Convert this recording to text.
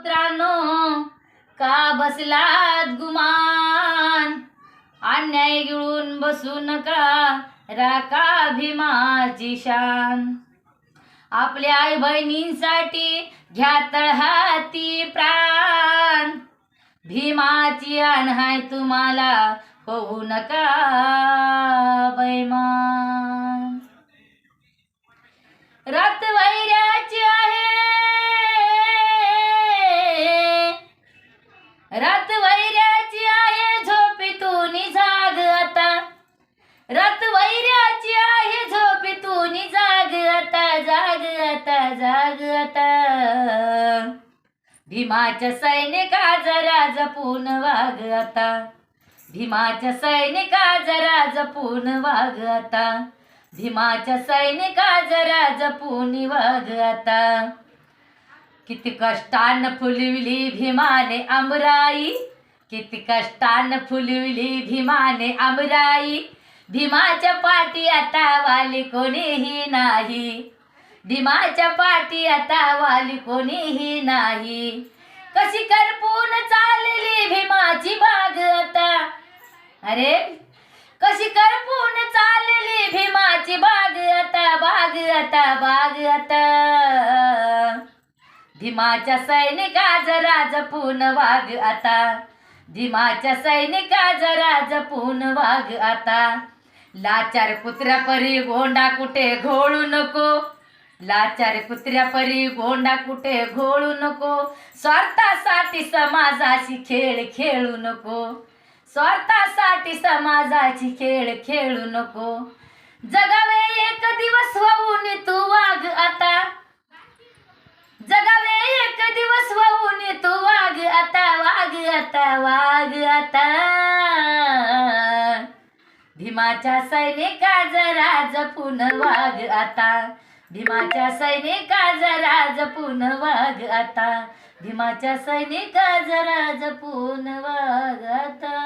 पुत्रांनो, का बसलात गुमान? अन्याय गिळून बसू नका, राखा भीमाची शान. आपल्या आई बहिणींसाठी घ्या तळहाती प्राण. भीमाची आण हाय तुम्हाला, होऊ नका बैमान. रक्त वैऱ्याची आहे, रक्त वैऱ्याची आहे, झोपेतून जाग आता. रक्त वैऱ्याची आहे, झोपेतून जाग आता, जाग आता, जाग आता. भीमाच्या सैनिका जरा जपून वाग आता. भीमाच्या सैनिका जरा जपून वाग आता. भीमाच्या सैनिका जरा जपून वाग आता. किती कष्टानं फुलविली भीमाने आंबराई, किती कष्टानं फुलविली भीमाने आंबराई. भीमाच्या पाठी आता वाली कोणीही नाही. भीमाच्या पाठी आता वाली कोणीही नाही. कशी करपून चालली भीमाची बाग आता. अरे कशी करपून चालली भीमाची बाग आता, बाग आता, बाग आता. भीमाच्या सैनिका जरा जपून वाग आता. भीमाच्या सैनिका जरा जपून वाग आता. लाचार कुत्र्यापरी गोंडा कुठे घोळू नको. लाचार कुत्र्यापरी गोंडा कुठे घोळू नको. स्वार्थासाठी समाजाशी खेळ खेळू नको. स्वार्थासाठी समाजाची खेळ खेळू नको. जगावे एक दिवस होऊन तू वाग आता. जगावे एक दिवस होऊन तू वाग आता, वाग आता, वाग आता. भीमाच्या सैनिका जरा जपून वाग आता. भीमाच्या सैनिका जरा जपून वाग आता. भीमाच्या सैनिका जरा जपून वाग आता.